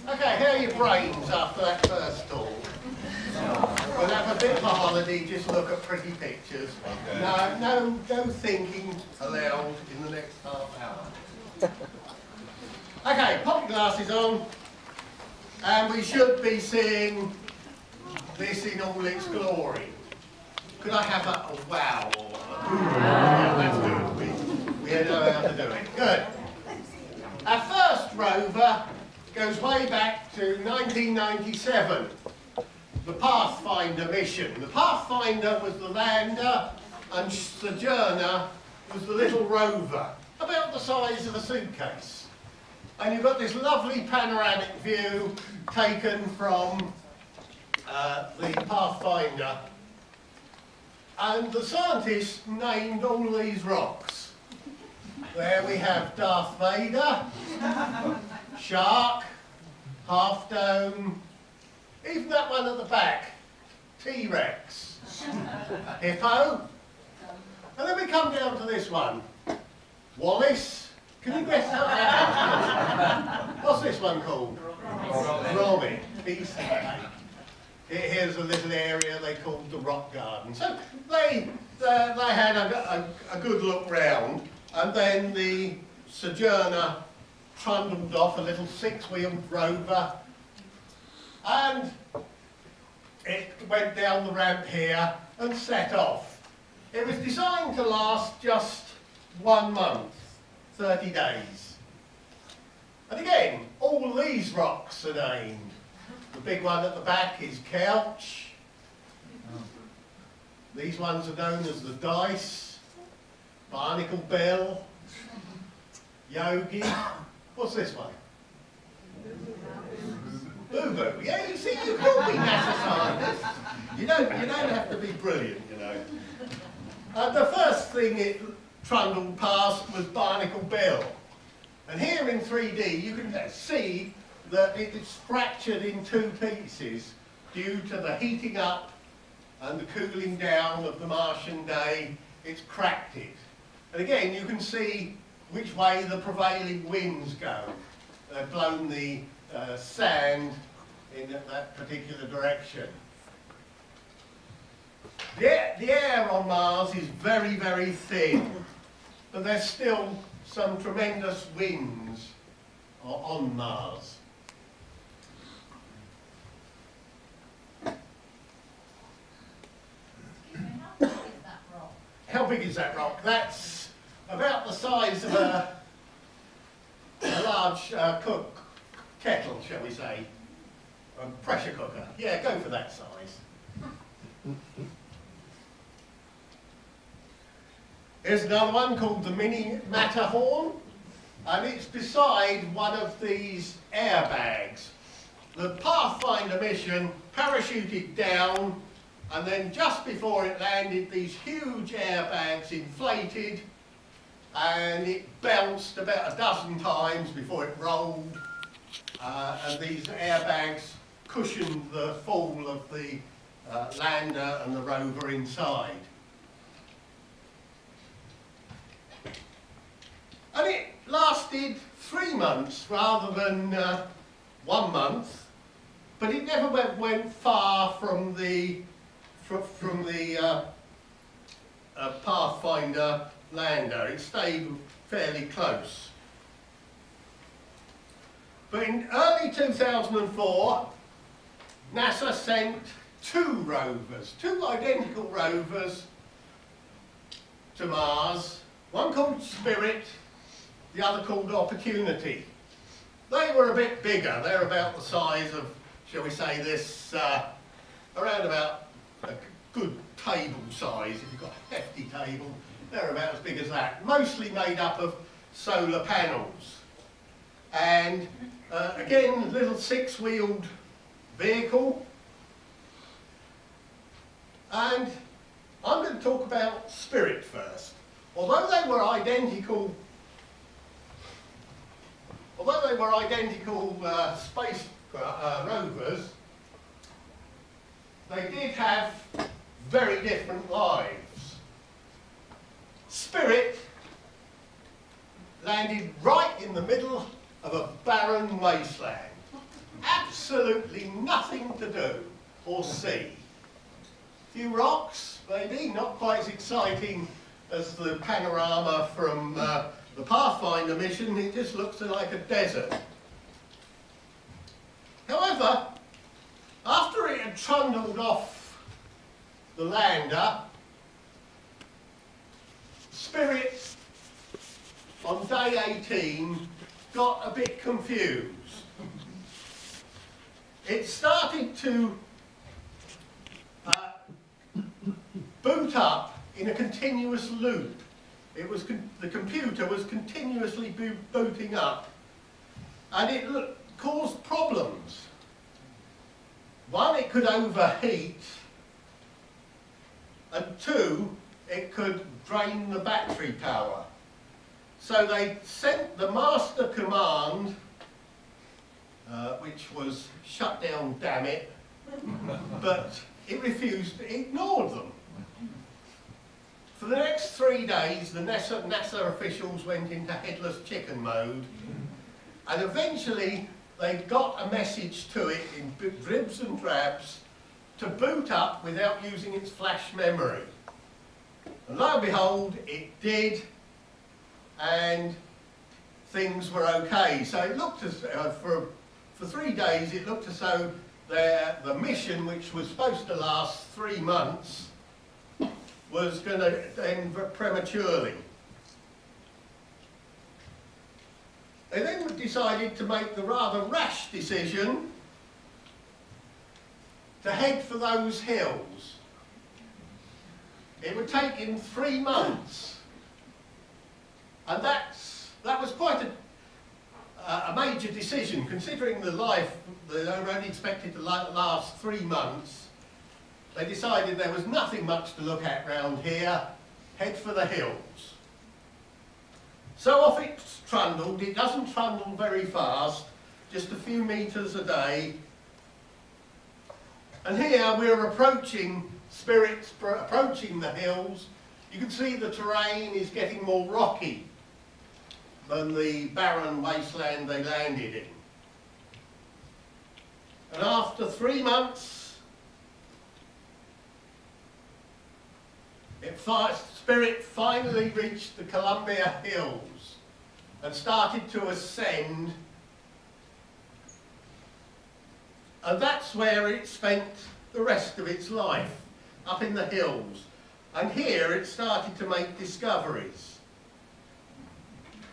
Okay, how are your brains after that first talk? We'll have a bit of a holiday, just look at pretty pictures. Okay. No thinking allowed in the next half hour. Okay, pop your glasses on, and we should be seeing this in all its glory. Could I have a wow or a yeah, that's good. We know how to do it. Good. Our first rover goes way back to 1997, the Pathfinder mission. The Pathfinder was the lander and Sojourner was the little rover, about the size of a suitcase. And you've got this lovely panoramic view taken from the Pathfinder. And the scientists named all these rocks. There we have Darth Vader, Shark, Half Dome, even that one at the back, T-Rex, Hippo, and then we come down to this one, Wallace. Can you guess how that is? What's this one called? Robbie. Here's a little area they called the Rock Garden. So they had a good look round, and then the Sojourner trundled off, a little six-wheeled rover, and it went down the ramp here and set off. It was designed to last just 1 month, 30 days. And again, all these rocks are named. The big one at the back is Couch. These ones are known as the Dice, Barnacle Bill, Yogi. What's this one? Boo-Boo. Yeah, you see, you can be NASA scientists. You don't have to be brilliant, you know. The first thing it trundled past was Barnacle Bill. And here in 3D you can see that it is fractured in two pieces due to the heating up and the cooling down of the Martian day. It's cracked it. And again, you can see which way the prevailing winds go. They've blown the sand in that particular direction. The air on Mars is very, very thin, but there's still some tremendous winds on Mars. How big is that rock? That's about the size of a large kettle, shall we say, a pressure cooker. Yeah, go for that size. Here's another one called the Mini Matterhorn, and it's beside one of these airbags. The Pathfinder mission parachuted down, and then just before it landed, these huge airbags inflated, and it bounced about a dozen times before it rolled, and these airbags cushioned the fall of the lander and the rover inside. And it lasted 3 months rather than 1 month, but it never went far from the Pathfinder lander. It stayed fairly close. But in early 2004, NASA sent 2 rovers, 2 identical rovers to Mars, one called Spirit, the other called Opportunity. They were a bit bigger. They're about the size of, shall we say, this, around about a good table size. If you've got a hefty table, they're about as big as that. Mostly made up of solar panels. And again, little 6-wheeled vehicle. And I'm going to talk about Spirit first. Although they were identical space rovers, they did have very different lives. Spirit landed right in the middle of a barren wasteland. absolutely nothing to do or see. A few rocks, maybe, not quite as exciting as the panorama from the Pathfinder mission. It just looks like a desert. However, after it had trundled off the lander, Spirit on day 18 got a bit confused. It started to boot up in a continuous loop. It was the computer was continuously booting up, and it caused problems. One, it could overheat, and two, it could drain the battery power. So they sent the master command, which was shut down, damn it, but it refused, it ignored them. For the next 3 days, the NASA officials went into headless chicken mode, and eventually they got a message to it in dribs and drabs to boot up without using its flash memory. And lo and behold, it did, and things were okay. So it looked as, for 3 days, it looked as though the mission, which was supposed to last 3 months, was going to end prematurely. They then decided to make the rather rash decision to head for those hills. It would take him 3 months, and that was quite a major decision, considering the life they were only expected to last 3 months. They decided there was nothing much to look at round here, head for the hills. So off it trundled. It doesn't trundle very fast, just a few metres a day. And here we're approaching Spirit, approaching the hills. You can see the terrain is getting more rocky than the barren wasteland they landed in. And after 3 months, Spirit finally reached the Columbia Hills and started to ascend, and that's where it spent the rest of its life, up in the hills. And here it started to make discoveries.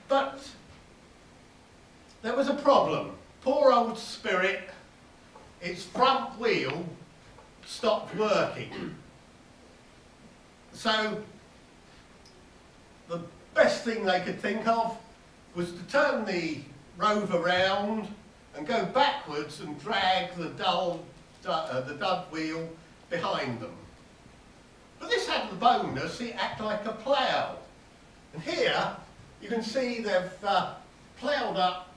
But there was a problem. Poor old Spirit, its front wheel stopped working. So the best thing they could think of was to turn the rover round and go backwards and drag the dud wheel behind them. But this had the bonus, it acted like a plough. And here you can see they've ploughed up,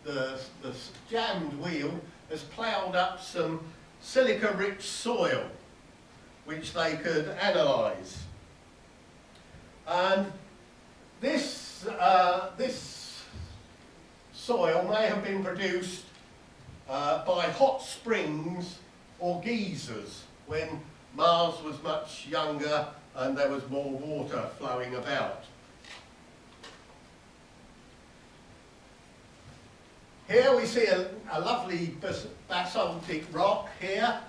the jammed wheel has ploughed up some silica-rich soil, which they could analyse. And this soil may have been produced by hot springs or geysers when Mars was much younger and there was more water flowing about. Here we see a lovely basaltic rock here.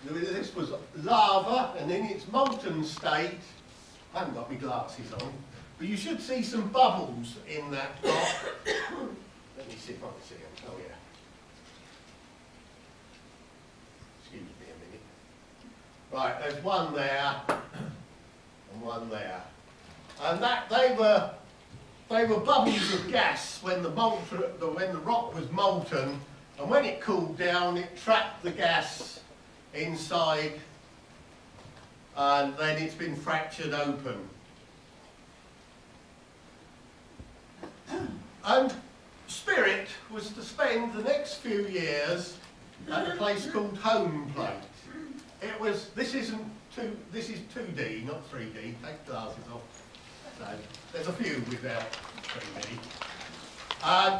This was lava, and in its molten state, I haven't got my glasses on, but you should see some bubbles in that rock. Let me see if I can see them. Oh yeah. Excuse me a minute. Right, there's one there and one there, and that they were bubbles of gas when the rock was molten, and when it cooled down, it trapped the gas inside, and then it's been fractured open. And Spirit was to spend the next few years at a place called Home Plate. This is 2D, not 3D. Take glasses off. So there's a few without 3D.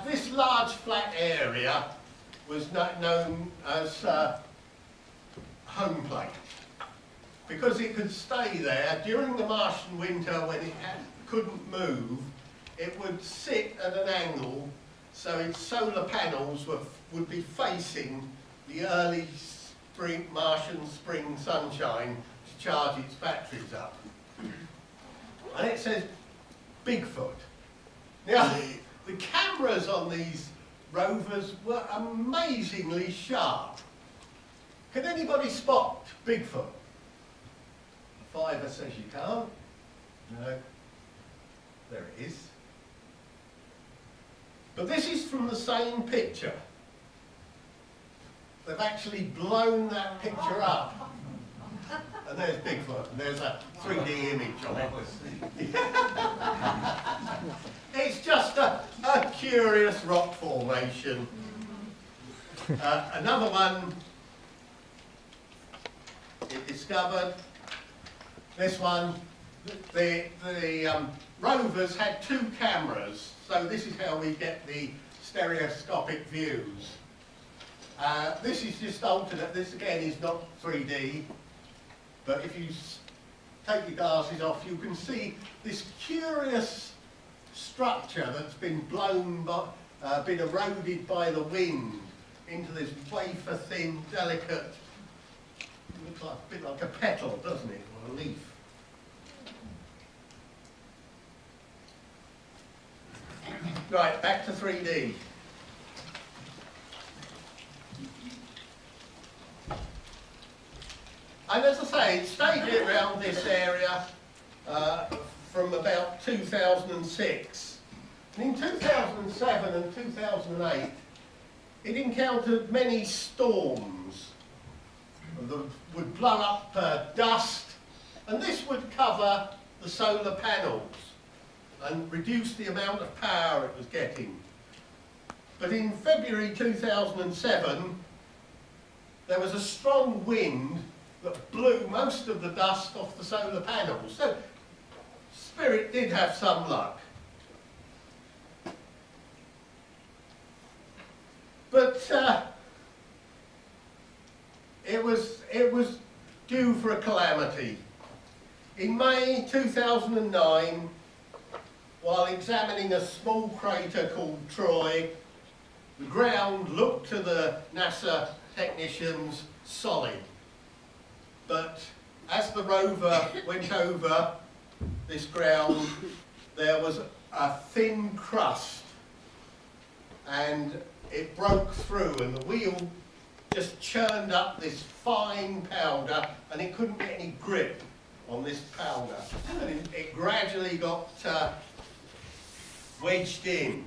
This large flat area was known as home plate, because it could stay there during the Martian winter when it couldn't move. It would sit at an angle so its solar panels would be facing the early spring, Martian spring sunshine to charge its batteries up. And it says Bigfoot. Now, the cameras on these rovers were amazingly sharp. Can anybody spot Bigfoot? The fiver says you can't. No. There it is. But this is from the same picture. They've actually blown that picture up. And there's Bigfoot, and there's a 3D image of it. It's just a curious rock formation. Another one it discovered. This one, the rovers had 2 cameras, so this is how we get the stereoscopic views. This is just alternate. This again is not 3D, but if you take your glasses off, you can see this curious structure that's been blown by, been eroded by the wind into this wafer-thin, delicate, looks like a bit like a petal, doesn't it, or a leaf. Right, back to 3D. And as I say, it stayed around this area from about 2006. And in 2007 and 2008, it encountered many storms that would blow up dust, and this would cover the solar panels and reduce the amount of power it was getting. But in February 2007, there was a strong wind that blew most of the dust off the solar panels. So Spirit did have some luck. But it was due for a calamity. In May 2009, while examining a small crater called Troy, the ground looked to the NASA technicians solid. But as the rover went over this ground, there was a thin crust, and it broke through, and the wheel just churned up this fine powder, and it couldn't get any grip on this powder, and it gradually got wedged in.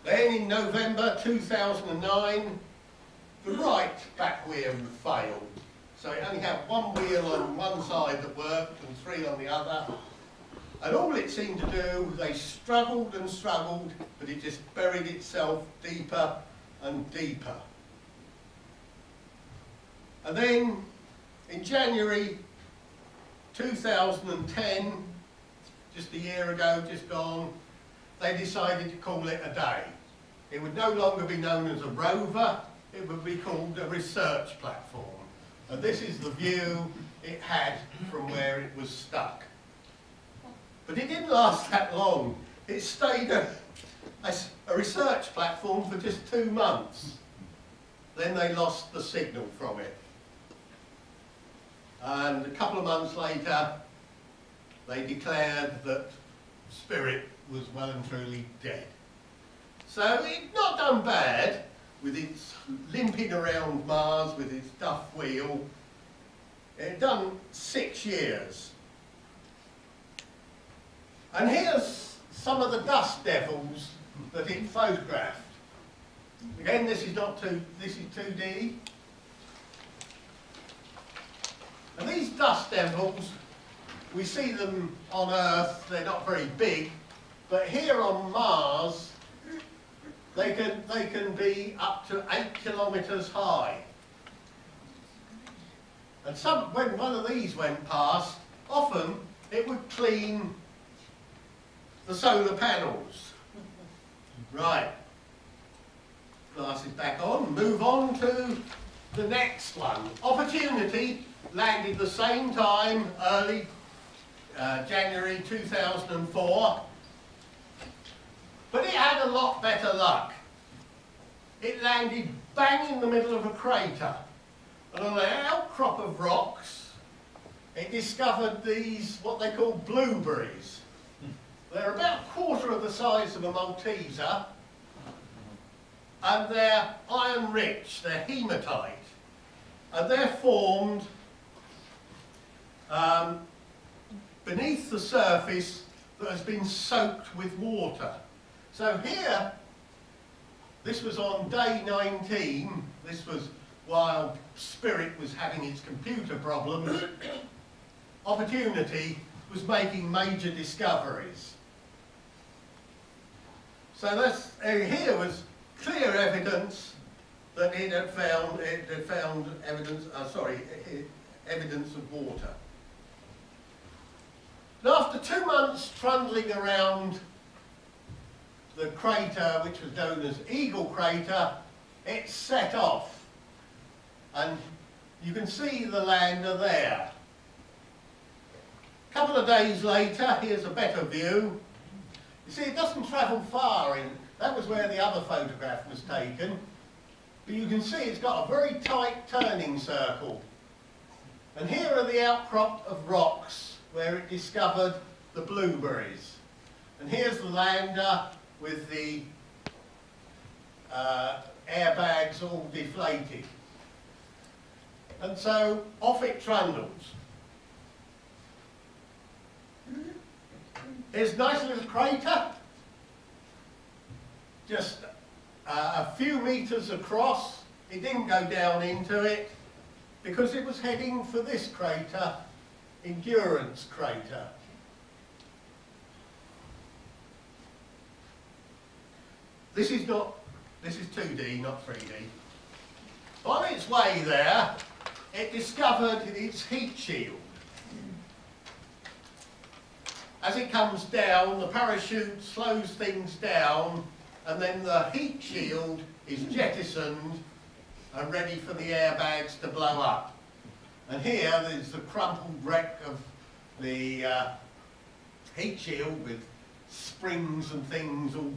Then in November 2009, the right back wheel failed. So it only had one wheel on one side that worked and 3 on the other. And all it seemed to do, they struggled and struggled, but it just buried itself deeper and deeper. And then in January 2010, just a year ago, just gone, they decided to call it a day. It would no longer be known as a rover, it would be called a research platform. And this is the view it had from where it was stuck. But it didn't last that long. It stayed a research platform for just 2 months. Then they lost the signal from it. And a couple of months later, they declared that Spirit was well and truly dead. So it's not done bad with its limping around Mars with its duff wheel. It had done 6 years. And here's some of the dust devils that it photographed. Again, this is 2D. And these dust devils, we see them on Earth, they're not very big, but here on Mars, they can be up to 8 kilometres high. And when one of these went past, often it would clean the solar panels. Right. glasses back on, move on to the next one. Opportunity landed the same time, early January 2004, but it had a lot better luck. It landed bang in the middle of a crater, and on an outcrop of rocks it discovered these, what they call blueberries. They're about a quarter of the size of a Malteser, and they're iron rich, they're hematite, and they're formed beneath the surface that has been soaked with water. So here, this was on day 19, this was while Spirit was having its computer problems. Opportunity was making major discoveries. So this here was clear evidence that it had found evidence. Evidence of water. And after 2 months trundling around the crater, which was known as Eagle Crater, it set off, and you can see the lander there. A couple of days later, here's a better view. You see, it doesn't travel far in. That was where the other photograph was taken. But you can see it's got a very tight turning circle. And here are the outcrop of rocks where it discovered the blueberries. And here's the lander with the airbags all deflated. And so off it trundles. Here's a nice little crater, just a few meters across. It didn't go down into it because it was heading for this crater, Endurance Crater. This is 2D, not 3D. On its way there, it discovered its heat shield. As it comes down, the parachute slows things down, and then the heat shield is jettisoned and ready for the airbags to blow up. And here there's the crumpled wreck of the heat shield with springs and things all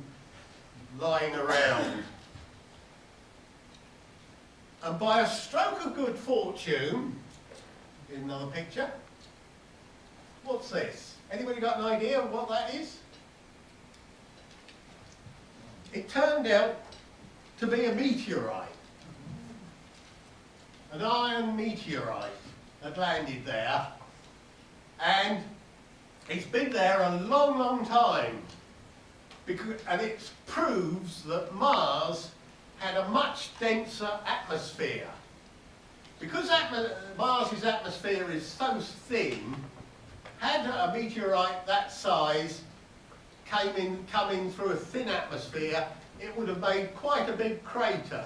lying around. And by a stroke of good fortune, in another picture, what's this? Anybody got an idea of what that is? It turned out to be a meteorite. An iron meteorite had landed there, and it's been there a long, long time. And it proves that Mars had a much denser atmosphere. Because Mars's atmosphere is so thin, had a meteorite that size come in through a thin atmosphere, it would have made quite a big crater.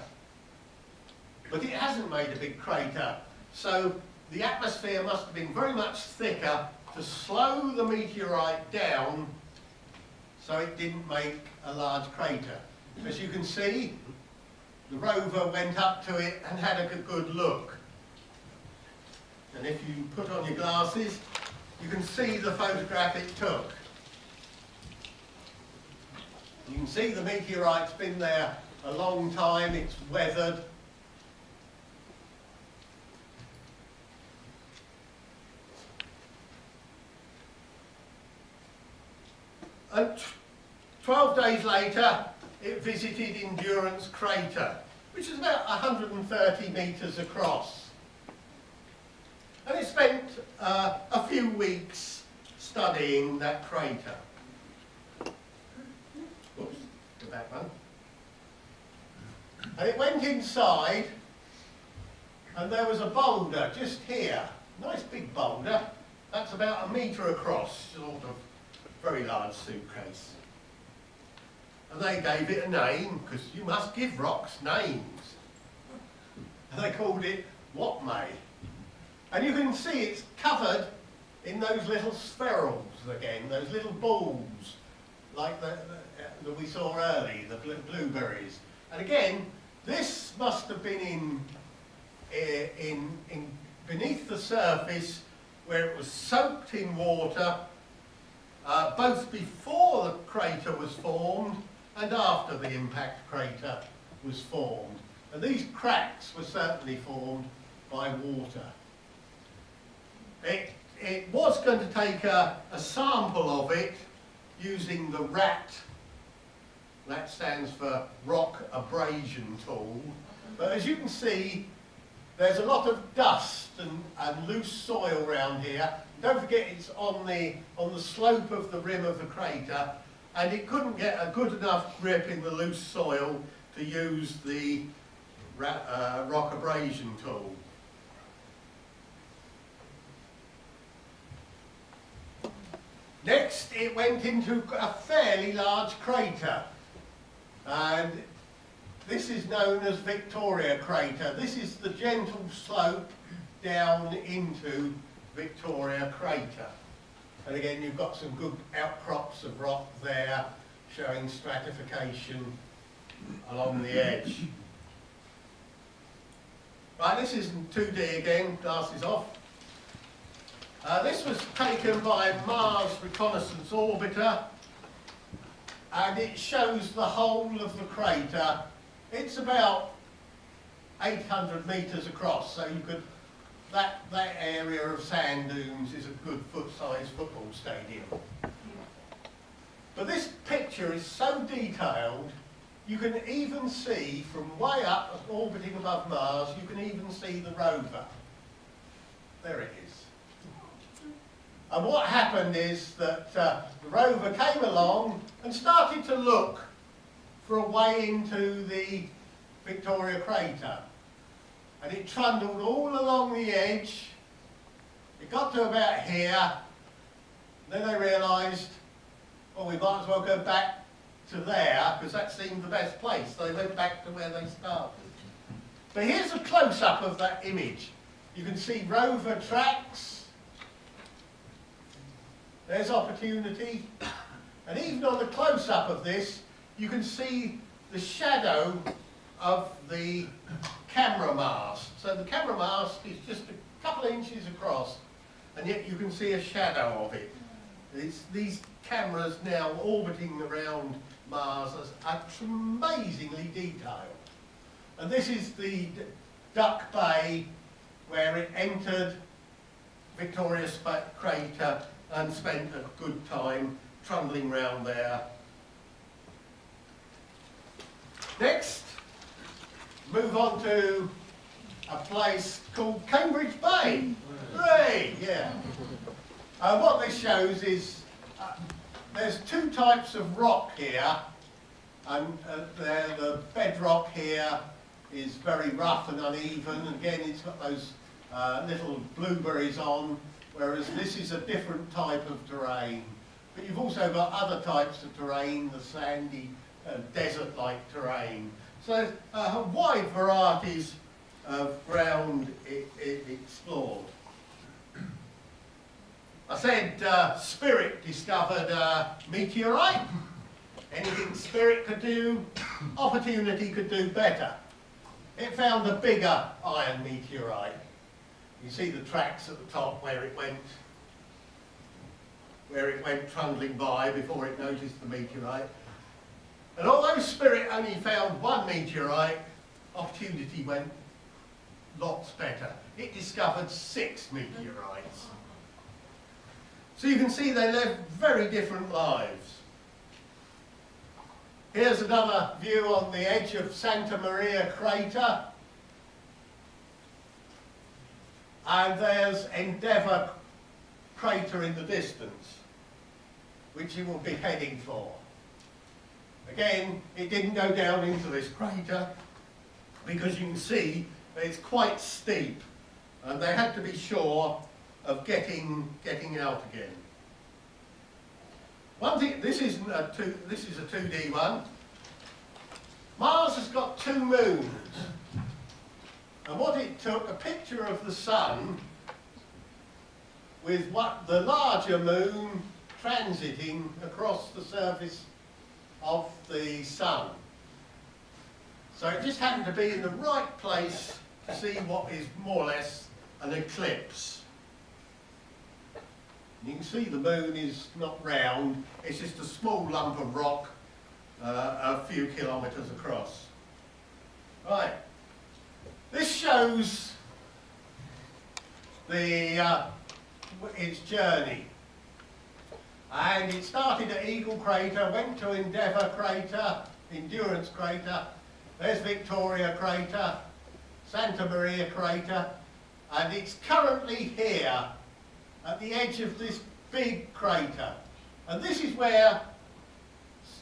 But it hasn't made a big crater, so the atmosphere must have been very much thicker to slow the meteorite down so it didn't make a large crater. As you can see, the rover went up to it and had a good look. And if you put on your glasses, you can see the photograph it took. You can see the meteorite's been there a long time, it's weathered. And 12 days later, it visited Endurance Crater, which is about 130 metres across. And it spent a few weeks studying that crater. Oops, the back one. And it went inside, and there was a boulder just here. Nice big boulder. That's about 1 metre across, sort of very large suitcase. And they gave it a name, because you must give rocks names. And they called it What May. And you can see it's covered in those little spherules again, those little balls, like that we saw early, the blueberries. And again, This must have been beneath the surface where it was soaked in water, both before the crater was formed and after the impact crater was formed. And these cracks were certainly formed by water. It was going to take a sample of it using the RAT, that stands for rock abrasion tool. But as you can see, there's a lot of dust and loose soil around here. Don't forget it's on the slope of the rim of the crater, and it couldn't get a good enough grip in the loose soil to use the rock abrasion tool. Next, it went into a fairly large crater, and this is known as Victoria Crater. This is the gentle slope down into Victoria Crater. And again, you've got some good outcrops of rock there showing stratification along the edge. Right, this is in 2D again, glasses off. This was taken by Mars Reconnaissance Orbiter, and it shows the whole of the crater. It's about 800 metres across, so you could, that area of sand dunes is a good foot-sized football stadium. But this picture is so detailed, you can even see from way up, orbiting above Mars, you can even see the rover. There it is. And what happened is that the rover came along and started to look for a way into the Victoria Crater. And it trundled all along the edge. It got to about here. Then they realised, well, we might as well go back to there, because that seemed the best place. So they went back to where they started. But here's a close-up of that image. You can see rover tracks. There's Opportunity. And even on the close-up of this, you can see the shadow of the camera mast. So the camera mast is just a couple of inches across, and yet you can see a shadow of it. These cameras now orbiting around Mars are amazingly detailed. And this is the Duck Bay where it entered Victoria Crater and spent a good time trundling round there. Next, move on to a place called Cambridge Bay. Hooray! Yeah. What this shows is there's two types of rock here, and the bedrock here is very rough and uneven. Again, it's got those little blueberries on, whereas this is a different type of terrain. But you've also got other types of terrain, the sandy, desert-like terrain. So wide varieties of ground explored. I said Spirit discovered a meteorite. Anything Spirit could do, Opportunity could do better. It found a bigger iron meteorite. You see the tracks at the top where it went trundling by before it noticed the meteorite. And although Spirit only found one meteorite, Opportunity went lots better. It discovered 6 meteorites. So you can see they live very different lives. Here's another view on the edge of Santa Maria Crater. And there's Endeavour Crater in the distance, which you will be heading for. Again, it didn't go down into this crater because you can see that it's quite steep, and they had to be sure of getting out again. One thing, this is a 2D one. Mars has got 2 moons, and what it took, a picture of the sun with the larger moon transiting across the surface of the sun. So it just happened to be in the right place to see what is more or less an eclipse. You can see the moon is not round, it's just a small lump of rock a few kilometres across. Right, this shows its journey. And it started at Eagle Crater, went to Endeavour Crater, Endurance Crater, there's Victoria Crater, Santa Maria Crater, and it's currently here at the edge of this big crater. And this is where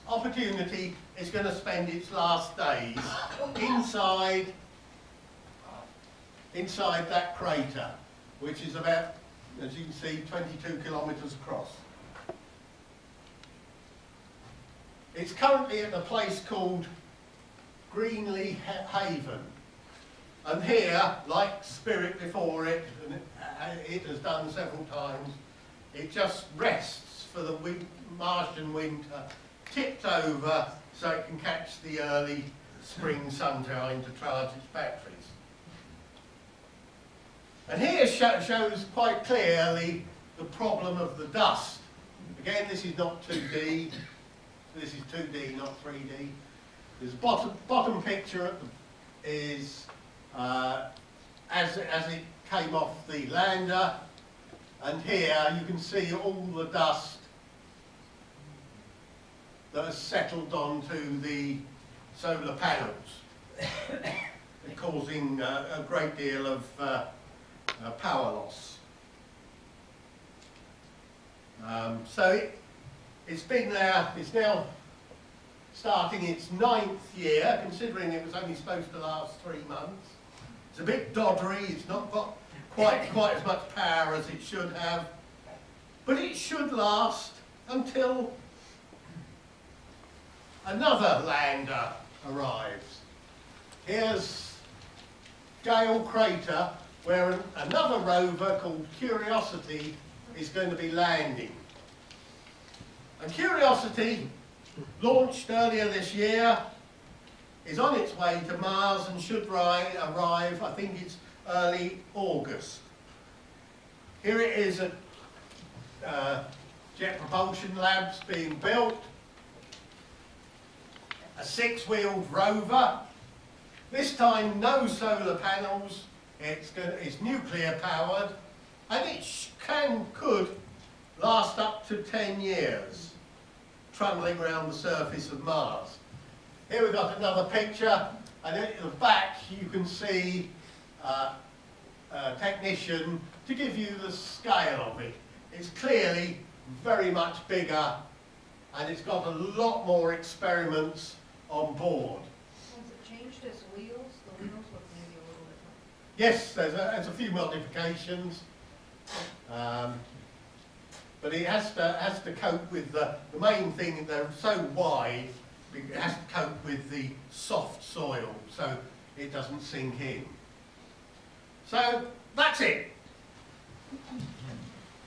Opportunity is going to spend its last days, inside that crater, which is about, as you can see, 22 kilometres across. It's currently at a place called Greenlee Haven. And here, like Spirit before it, and it has done several times, it just rests for the Martian winter, tipped over so it can catch the early spring sunshine to charge its batteries. And here shows quite clearly the problem of the dust. Again, this is not 2D, this is 2D, not 3D. This bottom picture is as it came off the lander, and here you can see all the dust that has settled onto the solar panels, causing a great deal of power loss. So it's been there, it's now starting its 9th year, considering it was only supposed to last 3 months. It's a bit doddery, it's not got quite as much power as it should have, but it should last until another lander arrives. Here's Gale Crater, where another rover called Curiosity is going to be landing. And Curiosity, launched earlier this year, is on its way to Mars and should arrive, I think it's early August. Here it is at Jet Propulsion Labs being built. A 6-wheeled rover. This time no solar panels, it's nuclear powered, and it could last up to 10 years, trundling around the surface of Mars. Here we've got another picture, and at the back you can see a technician to give you the scale of it. It's clearly very much bigger, and it's got a lot more experiments on board. Has it changed its wheels? The wheels look maybe a little different. Yes, there's a few modifications, but it has to cope with the main thing. They're so wide, it has to cope with the soft soil, so it doesn't sink in. So that's it.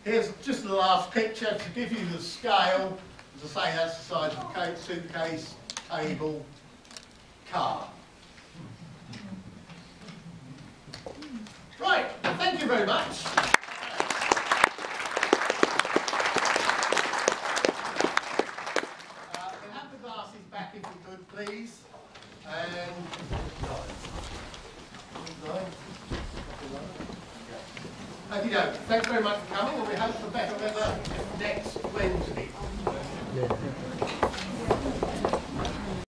Here's just the last picture to give you the scale. As I say, that's the size of a suitcase, table, car. Right, well, thank you very much. We'll have the glasses back if we could, please. And thanks very much for coming, and we hope for better weather next Wednesday.